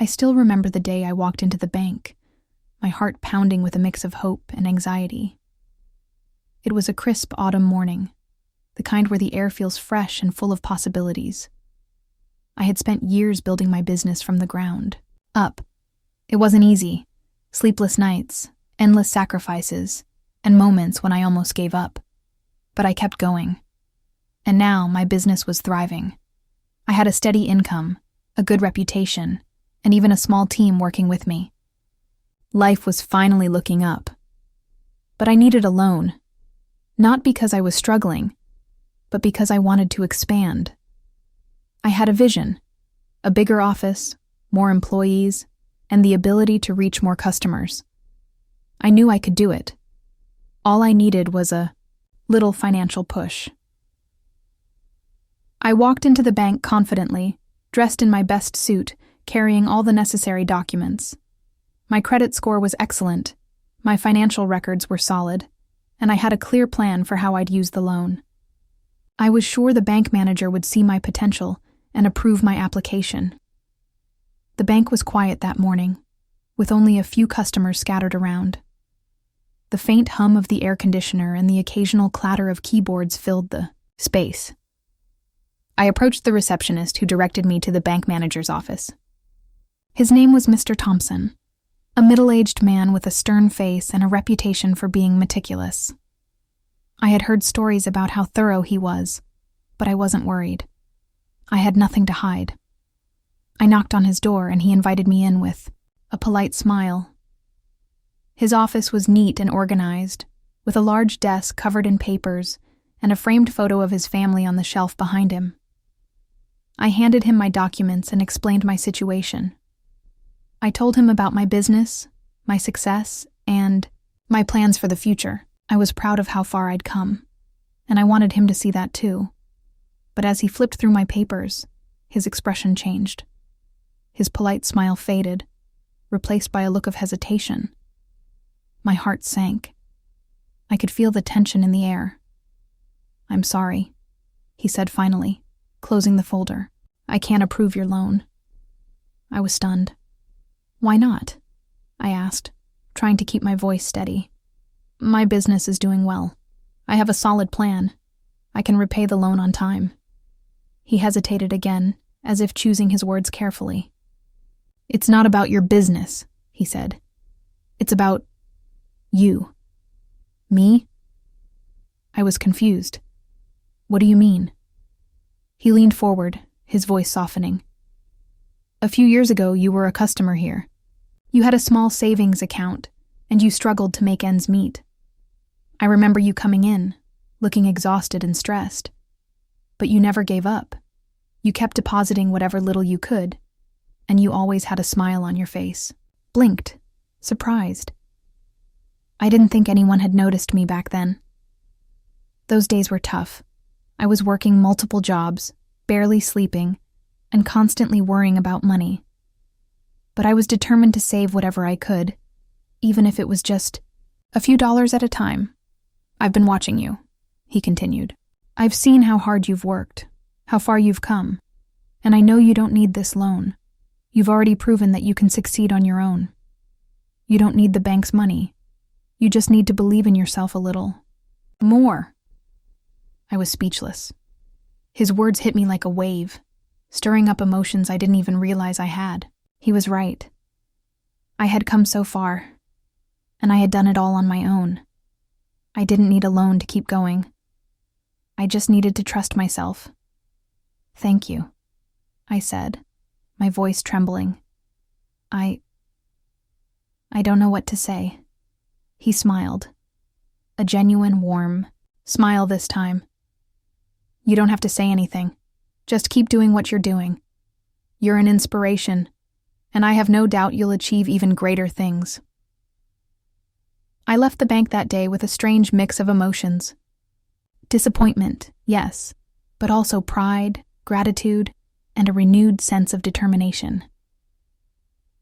I still remember the day I walked into the bank, my heart pounding with a mix of hope and anxiety. It was a crisp autumn morning, the kind where the air feels fresh and full of possibilities. I had spent years building my business from the ground up. It wasn't easy. Sleepless nights, endless sacrifices, and moments when I almost gave up. But I kept going. And now my business was thriving. I had a steady income, a good reputation, and even a small team working with me. Life was finally looking up. But I needed a loan. Not because I was struggling, but because I wanted to expand. I had a vision, a bigger office, more employees, and the ability to reach more customers. I knew I could do it. All I needed was a little financial push. I walked into the bank confidently, dressed in my best suit, carrying all the necessary documents. My credit score was excellent, my financial records were solid, and I had a clear plan for how I'd use the loan. I was sure the bank manager would see my potential and approve my application. The bank was quiet that morning, with only a few customers scattered around. The faint hum of the air conditioner and the occasional clatter of keyboards filled the space. I approached the receptionist who directed me to the bank manager's office. His name was Mr. Thompson, a middle-aged man with a stern face and a reputation for being meticulous. I had heard stories about how thorough he was, but I wasn't worried. I had nothing to hide. I knocked on his door and he invited me in with a polite smile. His office was neat and organized, with a large desk covered in papers and a framed photo of his family on the shelf behind him. I handed him my documents and explained my situation. I told him about my business, my success, and my plans for the future. I was proud of how far I'd come, and I wanted him to see that too. But as he flipped through my papers, his expression changed. His polite smile faded, replaced by a look of hesitation. My heart sank. I could feel the tension in the air. "I'm sorry," he said finally, closing the folder. "I can't approve your loan." I was stunned. "Why not?" I asked, trying to keep my voice steady. "My business is doing well. I have a solid plan. I can repay the loan on time." He hesitated again, as if choosing his words carefully. "It's not about your business," he said. "It's about you." "Me?" I was confused. "What do you mean?" He leaned forward, his voice softening. "A few years ago, you were a customer here. You had a small savings account, and you struggled to make ends meet. I remember you coming in, looking exhausted and stressed. But you never gave up. You kept depositing whatever little you could, and you always had a smile on your face. Blinked, surprised. I didn't think anyone had noticed me back then. Those days were tough. I was working multiple jobs, barely sleeping, and constantly worrying about money. But I was determined to save whatever I could, even if it was just a few dollars at a time. I've been watching you," he continued. "I've seen how hard you've worked, how far you've come, and I know you don't need this loan. You've already proven that you can succeed on your own. You don't need the bank's money. You just need to believe in yourself a little. More." I was speechless. His words hit me like a wave, stirring up emotions I didn't even realize I had. He was right. I had come so far, and I had done it all on my own. I didn't need a loan to keep going. I just needed to trust myself. "Thank you," I said, my voice trembling. I don't know what to say." He smiled. A genuine, warm smile this time. "You don't have to say anything. Just keep doing what you're doing. You're an inspiration, and I have no doubt you'll achieve even greater things." I left the bank that day with a strange mix of emotions. Disappointment, yes, but also pride, gratitude, and a renewed sense of determination.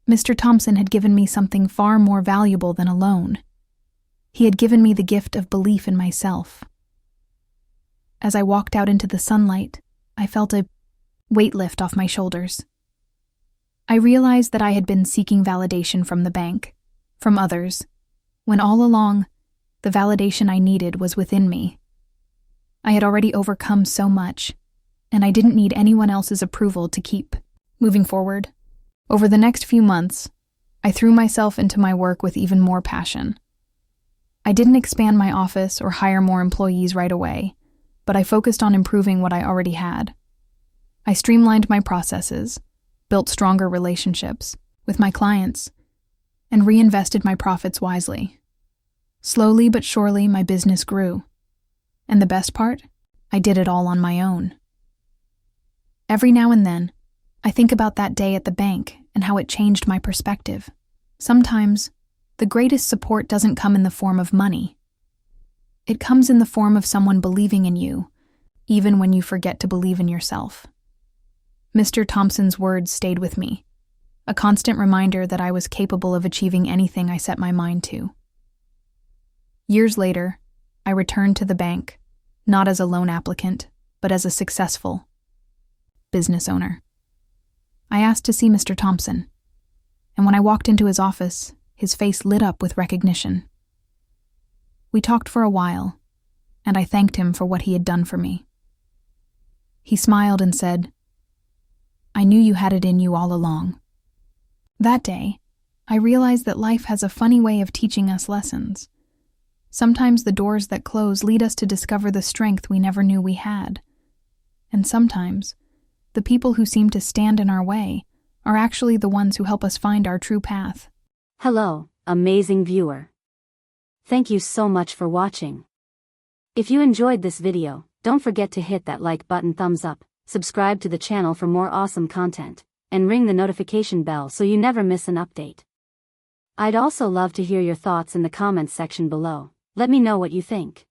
Mr. Thompson had given me something far more valuable than a loan. He had given me the gift of belief in myself. As I walked out into the sunlight, I felt a weight lift off my shoulders. I realized that I had been seeking validation from the bank, from others, when all along, the validation I needed was within me. I had already overcome so much, and I didn't need anyone else's approval to keep moving forward. Over the next few months, I threw myself into my work with even more passion. I didn't expand my office or hire more employees right away, but I focused on improving what I already had. I streamlined my processes, built stronger relationships with my clients, and reinvested my profits wisely. Slowly but surely, my business grew. And the best part? I did it all on my own. Every now and then, I think about that day at the bank and how it changed my perspective. Sometimes, the greatest support doesn't come in the form of money. It comes in the form of someone believing in you, even when you forget to believe in yourself. Mr. Thompson's words stayed with me, a constant reminder that I was capable of achieving anything I set my mind to. Years later, I returned to the bank, not as a loan applicant, but as a successful business owner. I asked to see Mr. Thompson, and when I walked into his office, his face lit up with recognition. We talked for a while, and I thanked him for what he had done for me. He smiled and said, "I knew you had it in you all along." That day, I realized that life has a funny way of teaching us lessons. Sometimes the doors that close lead us to discover the strength we never knew we had. And sometimes, the people who seem to stand in our way are actually the ones who help us find our true path. Hello, amazing viewer. Thank you so much for watching. If you enjoyed this video, don't forget to hit that like button, thumbs up, subscribe to the channel for more awesome content, and ring the notification bell so you never miss an update. I'd also love to hear your thoughts in the comments section below. Let me know what you think.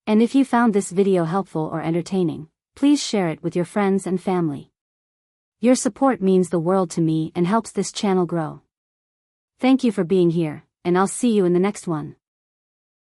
And if you found this video helpful or entertaining, please share it with your friends and family. Your support means the world to me and helps this channel grow. Thank you for being here, and I'll see you in the next one.